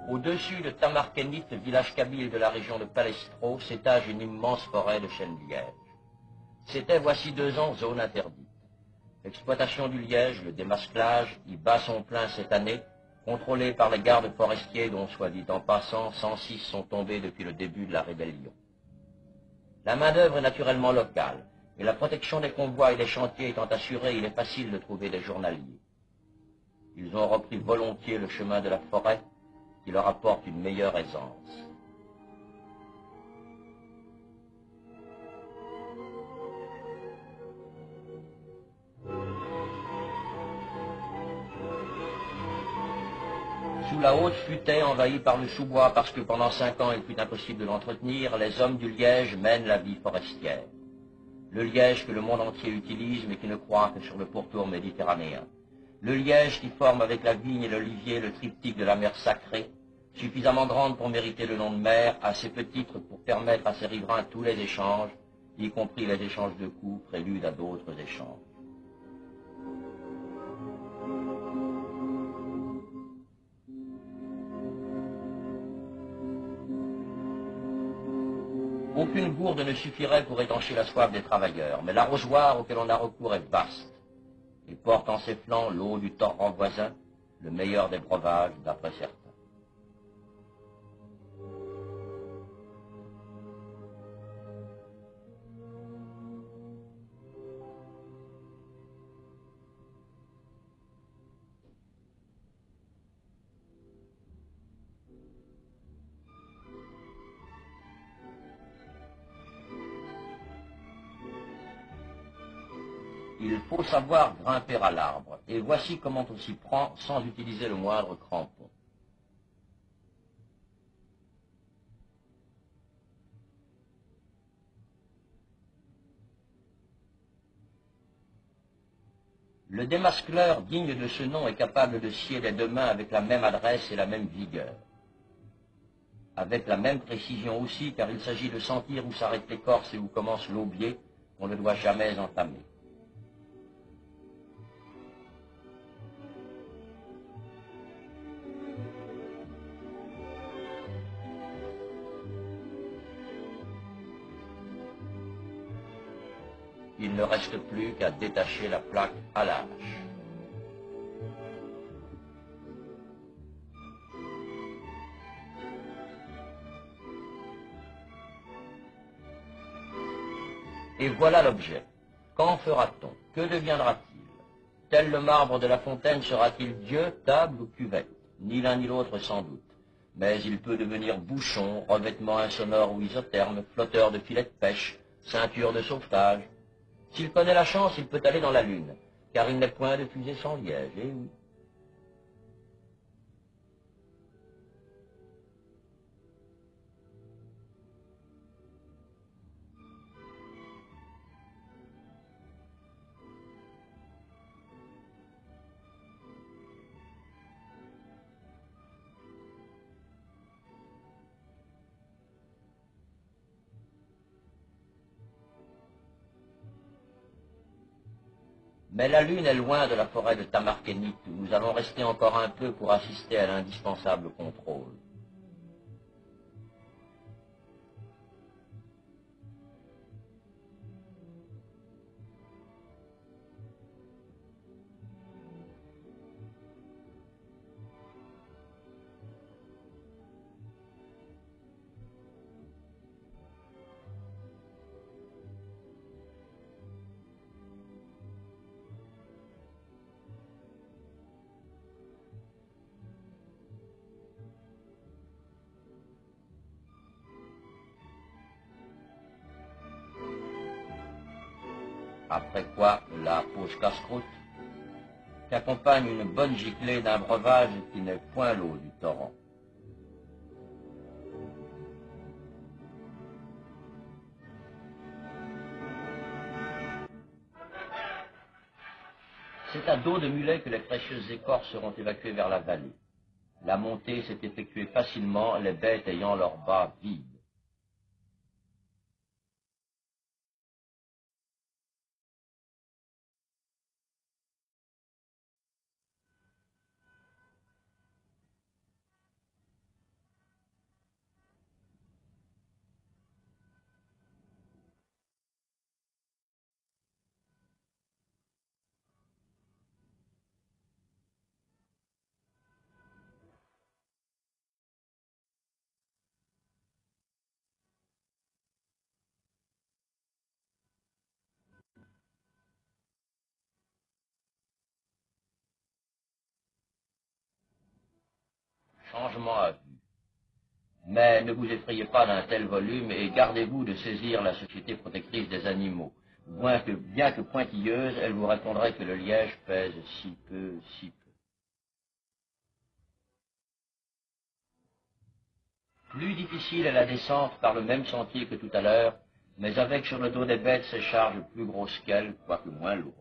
Au-dessus de Tamarkenit, village kabyle de la région de Palestro, s'étage une immense forêt de chênes de liège. C'était, voici 2 ans, zone interdite. L'exploitation du liège, le démasclage, y bat son plein cette année, contrôlé par les gardes forestiers dont, soit dit en passant, 106 sont tombés depuis le début de la rébellion. La main-d'œuvre est naturellement locale, et la protection des convois et des chantiers étant assurée, il est facile de trouver des journaliers. Ils ont repris volontiers le chemin de la forêt, qui leur apporte une meilleure aisance. Sous la haute futaie envahie par le sous-bois parce que pendant 5 ans il fut impossible de l'entretenir, les hommes du liège mènent la vie forestière. Le liège que le monde entier utilise mais qui ne croit que sur le pourtour méditerranéen. Le liège qui forme avec la vigne et l'olivier le triptyque de la mer sacrée, suffisamment grande pour mériter le nom de mer, assez petite pour permettre à ses riverains tous les échanges, y compris les échanges de coups, prélude à d'autres échanges. Aucune gourde ne suffirait pour étancher la soif des travailleurs, mais l'arrosoir auquel on a recours est vaste et porte en ses flancs l'eau du torrent voisin, le meilleur des breuvages d'après certains. Il faut savoir grimper à l'arbre, et voici comment on s'y prend sans utiliser le moindre crampon. Le démascleur digne de ce nom est capable de scier les 2 mains avec la même adresse et la même vigueur. Avec la même précision aussi, car il s'agit de sentir où s'arrête l'écorce et où commence l'aubier, qu'on ne doit jamais entamer. Il ne reste plus qu'à détacher la plaque à la hache. Et voilà l'objet. Qu'en fera-t-on? Que deviendra-t-il? Tel le marbre de la fontaine sera-t-il Dieu, table ou cuvette? Ni l'un ni l'autre sans doute. Mais il peut devenir bouchon, revêtement insonore ou isotherme, flotteur de filets de pêche, ceinture de sauvetage. S'il connaît la chance, il peut aller dans la Lune, car il n'est point de fusée sans liège, eh oui. Mais la Lune est loin de la forêt de Tamarkenit, où nous allons rester encore un peu pour assister à l'indispensable contrôle. Après quoi, la pause casse-croûte, qu'accompagne une bonne giclée d'un breuvage qui n'est point l'eau du torrent. C'est à dos de mulet que les précieuses écorces seront évacuées vers la vallée. La montée s'est effectuée facilement, les bêtes ayant leurs bas vides. changement à vue. Mais ne vous effrayez pas d'un tel volume et gardez-vous de saisir la Société protectrice des animaux. Bien que pointilleuse, elle vous répondrait que le liège pèse si peu, si peu. Plus difficile est la descente par le même sentier que tout à l'heure, mais avec sur le dos des bêtes ces charges plus grosses qu'elles, quoique moins lourdes.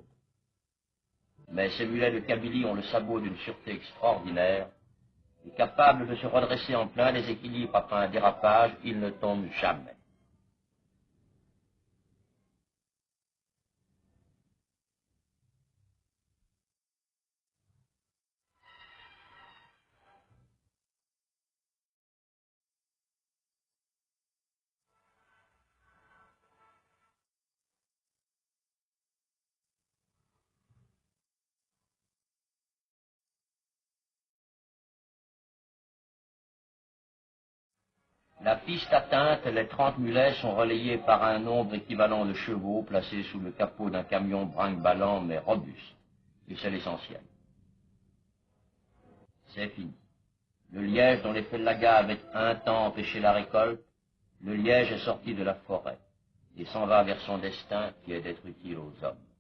Mais ces mulets de Kabylie ont le sabot d'une sûreté extraordinaire, et capables de se redresser en plein déséquilibre après un dérapage, ils ne tombent jamais. La piste atteinte, les 30 mulets sont relayés par un nombre équivalent de chevaux placés sous le capot d'un camion brinque-ballant mais robuste. Et c'est l'essentiel. C'est fini. Le liège dont les Fellagas avaient un temps empêché la récolte, le liège est sorti de la forêt et s'en va vers son destin qui est d'être utile aux hommes.